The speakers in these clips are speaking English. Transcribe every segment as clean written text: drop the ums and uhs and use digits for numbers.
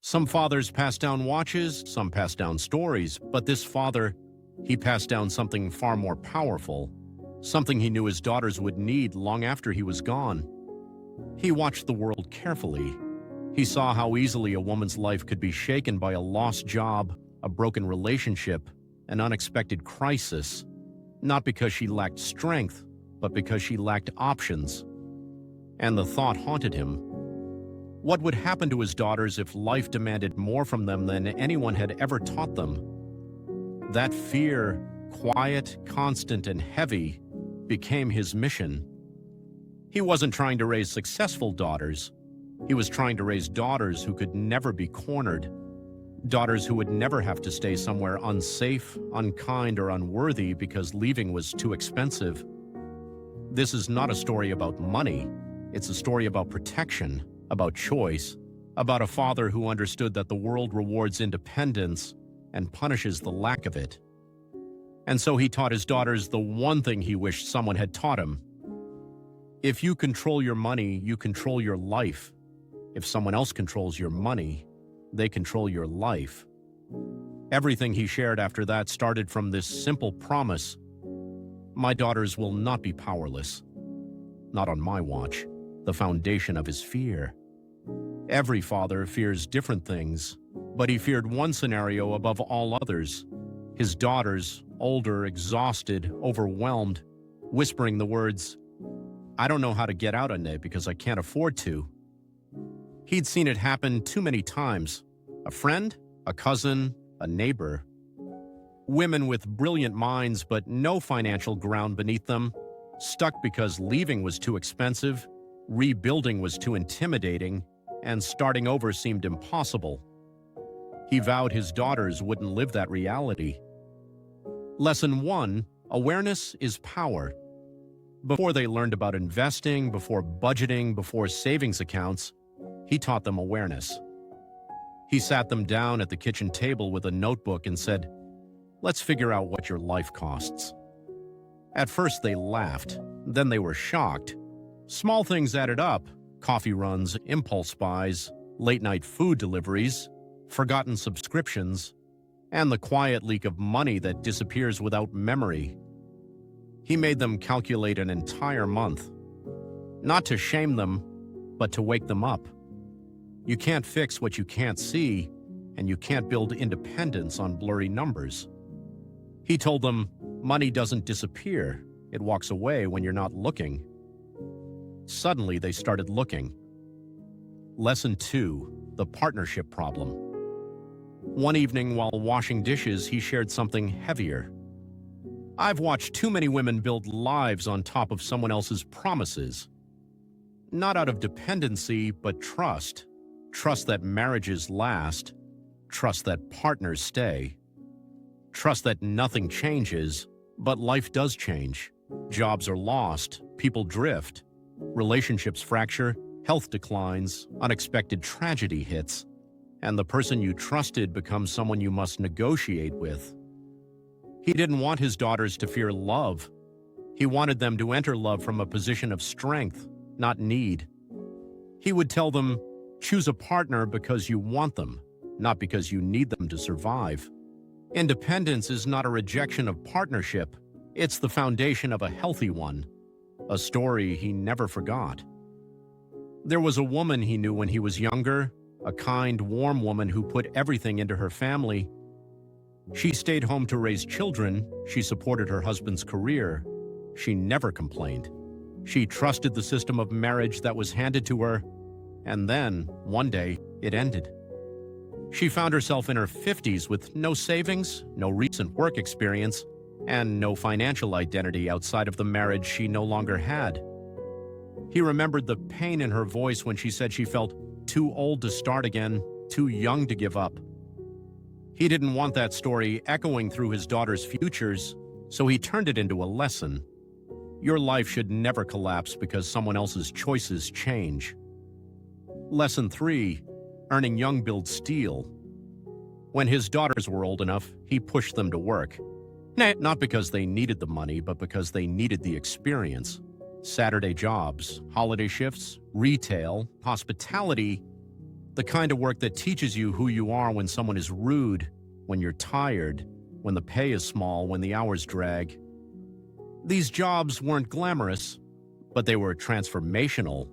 Some fathers pass down watches, some pass down stories, but this father, he passed down something far more powerful, something he knew his daughters would need long after he was gone. He watched the world carefully. He saw how easily a woman's life could be shaken by a lost job, a broken relationship, an unexpected crisis, not because she lacked strength, but because she lacked options. And the thought haunted him. What would happen to his daughters if life demanded more from them than anyone had ever taught them? That fear, quiet, constant, and heavy, became his mission. He wasn't trying to raise successful daughters. He was trying to raise daughters who could never be cornered. Daughters who would never have to stay somewhere unsafe, unkind, or unworthy because leaving was too expensive. This is not a story about money. It's a story about protection, about choice, about a father who understood that the world rewards independence and punishes the lack of it. And so he taught his daughters the one thing he wished someone had taught him. If you control your money, you control your life. If someone else controls your money, they control your life. Everything he shared after that started from this simple promise: my daughters will not be powerless. Not on my watch, the foundation of his fear. Every father fears different things, but he feared one scenario above all others. His daughters, older, exhausted, overwhelmed, whispering the words, "I don't know how to get out on it because I can't afford to." He'd seen it happen too many times. A friend, a cousin, a neighbor. Women with brilliant minds but no financial ground beneath them, stuck because leaving was too expensive, rebuilding was too intimidating, and starting over seemed impossible. He vowed his daughters wouldn't live that reality. Lesson 1: awareness is power. Before they learned about investing, before budgeting, before savings accounts, he taught them awareness. He sat them down at the kitchen table with a notebook and said, "Let's figure out what your life costs." At first they laughed, then they were shocked. Small things added up: coffee runs, impulse buys, late-night food deliveries, forgotten subscriptions, and the quiet leak of money that disappears without memory. He made them calculate an entire month. Not to shame them, but to wake them up. You can't fix what you can't see, and you can't build independence on blurry numbers. He told them, money doesn't disappear, it walks away when you're not looking. Suddenly they started looking. Lesson 2: the partnership problem. One evening while washing dishes, he shared something heavier. "I've watched too many women build lives on top of someone else's promises. Not out of dependency, but trust. Trust that marriages last. Trust that partners stay. Trust that nothing changes, but life does change. Jobs are lost, people drift, relationships fracture, health declines, unexpected tragedy hits, and the person you trusted becomes someone you must negotiate with." He didn't want his daughters to fear love. He wanted them to enter love from a position of strength, not need. He would tell them, choose a partner because you want them, not because you need them to survive. Independence is not a rejection of partnership. It's the foundation of a healthy one, a story he never forgot. There was a woman he knew when he was younger, a kind, warm woman who put everything into her family. She stayed home to raise children, she supported her husband's career, she never complained. She trusted the system of marriage that was handed to her, and then, one day, it ended. She found herself in her 50s with no savings, no recent work experience, and no financial identity outside of the marriage she no longer had. He remembered the pain in her voice when she said she felt too old to start again, too young to give up. He didn't want that story echoing through his daughter's futures, so he turned it into a lesson. Your life should never collapse because someone else's choices change. Lesson 3: earning young builds steel. When his daughters were old enough, he pushed them to work. Not because they needed the money, but because they needed the experience. Saturday jobs, holiday shifts, retail, hospitality. The kind of work that teaches you who you are when someone is rude, when you're tired, when the pay is small, when the hours drag. These jobs weren't glamorous, but they were transformational.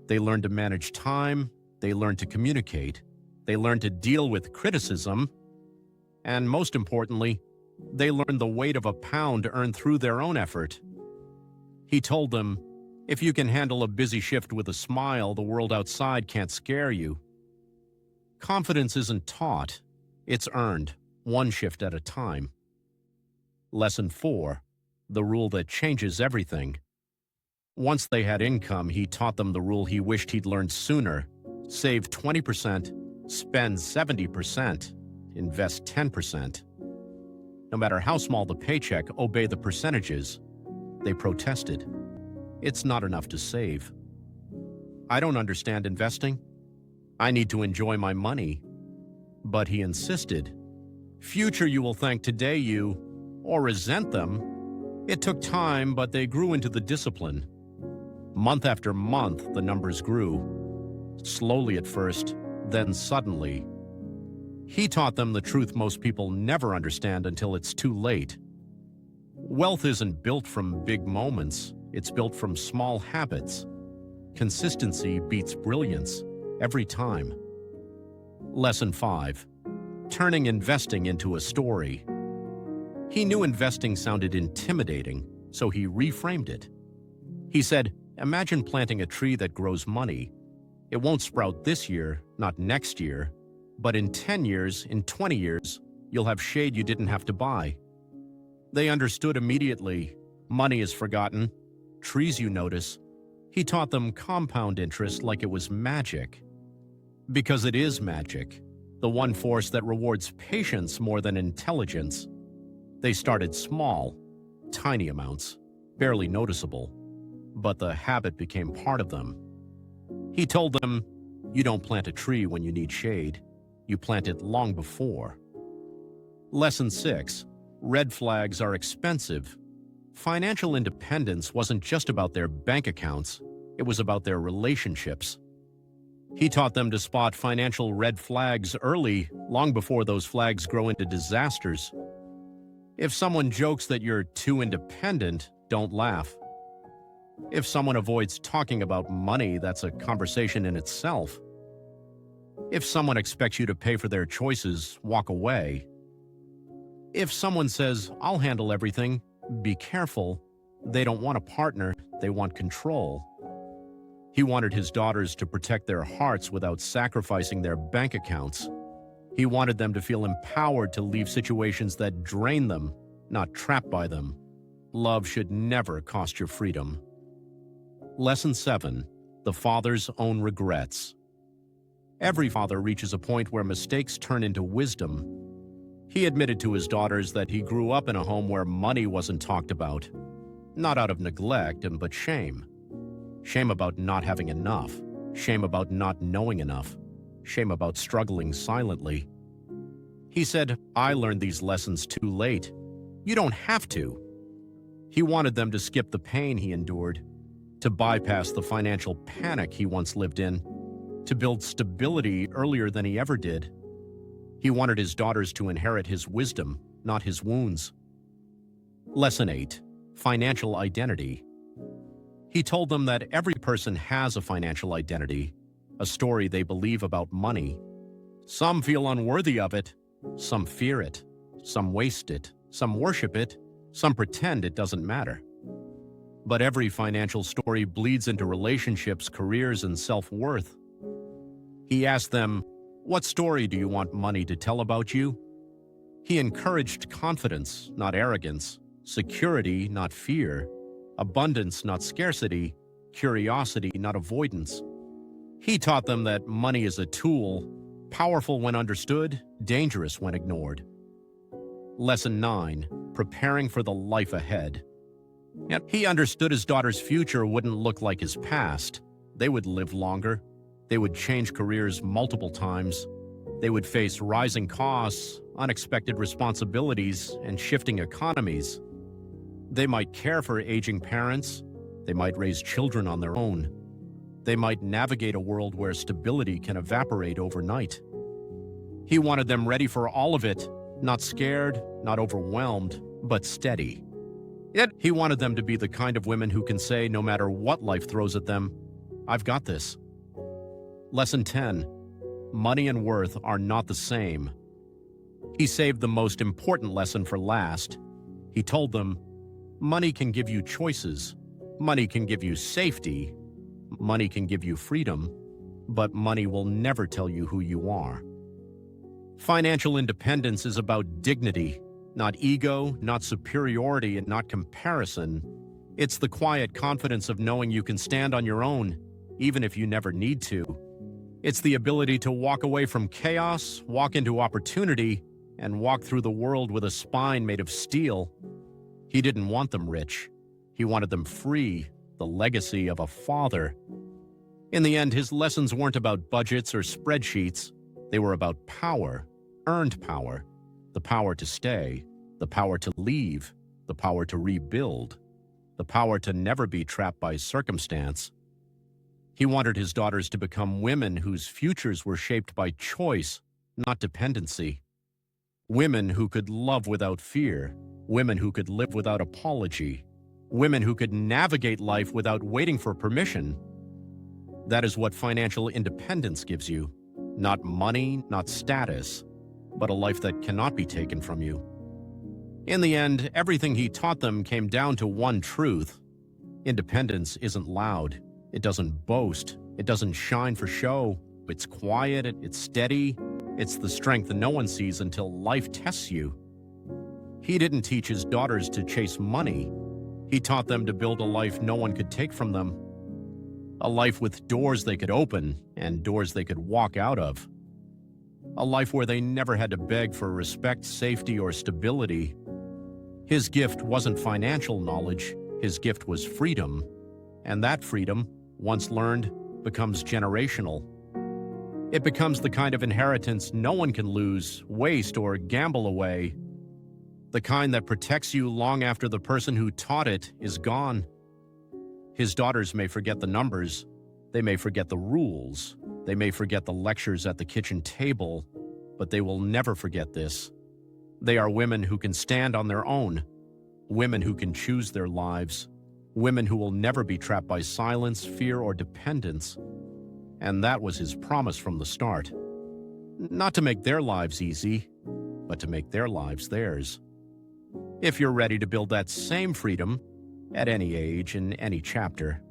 They learned to manage time, they learned to communicate, they learned to deal with criticism, and most importantly, they learned the weight of a pound earned through their own effort. He told them, if you can handle a busy shift with a smile, the world outside can't scare you. Confidence isn't taught, it's earned, one shift at a time. Lesson 4, the rule that changes everything. Once they had income, he taught them the rule he wished he'd learned sooner. Save 20%, spend 70%, invest 10%. No matter how small the paycheck, obey the percentages. They protested. It's not enough to save. I don't understand investing. I need to enjoy my money. But he insisted. Future you will thank today you, or resent them. It took time, but they grew into the discipline. Month after month, the numbers grew. Slowly at first, then suddenly. He taught them the truth most people never understand until it's too late. Wealth isn't built from big moments, it's built from small habits. Consistency beats brilliance, every time. Lesson 5. Turning investing into a story. He knew investing sounded intimidating, so he reframed it. He said, imagine planting a tree that grows money. It won't sprout this year, not next year, but in 10 years, in 20 years, you'll have shade you didn't have to buy. They understood immediately. Money is forgotten. Trees you notice. He taught them compound interest like it was magic. Because it is magic, the one force that rewards patience more than intelligence. They started small, tiny amounts, barely noticeable, but the habit became part of them. He told them, you don't plant a tree when you need shade. You plant it long before. Lesson 6. Red flags are expensive. Financial independence wasn't just about their bank accounts, it was about their relationships. He taught them to spot financial red flags early, long before those flags grow into disasters. If someone jokes that you're too independent, don't laugh. If someone avoids talking about money, that's a conversation in itself. If someone expects you to pay for their choices, walk away. If someone says, I'll handle everything, be careful. They don't want a partner, they want control. He wanted his daughters to protect their hearts without sacrificing their bank accounts. He wanted them to feel empowered to leave situations that drain them, not trapped by them. Love should never cost your freedom. Lesson 7. The father's own regrets. Every father reaches a point where mistakes turn into wisdom. He admitted to his daughters that he grew up in a home where money wasn't talked about. Not out of neglect, but shame. Shame about not having enough. Shame about not knowing enough. Shame about struggling silently. He said, I learned these lessons too late. You don't have to. He wanted them to skip the pain he endured, to bypass the financial panic he once lived in, to build stability earlier than he ever did. He wanted his daughters to inherit his wisdom, not his wounds. Lesson 8. Financial identity. He told them that every person has a financial identity, a story they believe about money. Some feel unworthy of it, some fear it, some waste it, some worship it, some pretend it doesn't matter. But every financial story bleeds into relationships, careers, and self-worth. He asked them, what story do you want money to tell about you? He encouraged confidence, not arrogance, security, not fear, abundance, not scarcity, curiosity, not avoidance. He taught them that money is a tool, powerful when understood, dangerous when ignored. Lesson 9. Preparing for the life ahead. Yet he understood his daughter's future wouldn't look like his past. They would live longer. They would change careers multiple times. They would face rising costs, unexpected responsibilities, and shifting economies. They might care for aging parents. They might raise children on their own. They might navigate a world where stability can evaporate overnight. He wanted them ready for all of it, not scared, not overwhelmed, but steady. Yet he wanted them to be the kind of women who can say, no matter what life throws at them, "I've got this." Lesson 10. Money and worth are not the same. He saved the most important lesson for last. He told them, money can give you choices. Money can give you safety. Money can give you freedom. But money will never tell you who you are. Financial independence is about dignity, not ego, not superiority, and not comparison. It's the quiet confidence of knowing you can stand on your own, even if you never need to. It's the ability to walk away from chaos, walk into opportunity, and walk through the world with a spine made of steel. He didn't want them rich. He wanted them free, the legacy of a father. In the end, his lessons weren't about budgets or spreadsheets. They were about power, earned power, the power to stay, the power to leave, the power to rebuild, the power to never be trapped by circumstance. He wanted his daughters to become women whose futures were shaped by choice, not dependency. Women who could love without fear, women who could live without apology, women who could navigate life without waiting for permission. That is what financial independence gives you. Not money, not status, but a life that cannot be taken from you. In the end, everything he taught them came down to one truth. Independence isn't loud. It doesn't boast. It doesn't shine for show. It's quiet. It's steady. It's the strength that no one sees until life tests you. He didn't teach his daughters to chase money. He taught them to build a life no one could take from them. A life with doors they could open and doors they could walk out of. A life where they never had to beg for respect, safety, or stability. His gift wasn't financial knowledge. His gift was freedom. And that freedom, once learned, becomes generational. It becomes the kind of inheritance no one can lose, waste, or gamble away. The kind that protects you long after the person who taught it is gone. His daughters may forget the numbers. They may forget the rules. They may forget the lectures at the kitchen table, but they will never forget this. They are women who can stand on their own, women who can choose their lives, women who will never be trapped by silence, fear, or dependence. And that was his promise from the start. Not to make their lives easy, but to make their lives theirs. If you're ready to build that same freedom, at any age, in any chapter,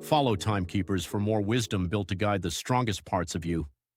follow Timekeepers for more wisdom built to guide the strongest parts of you.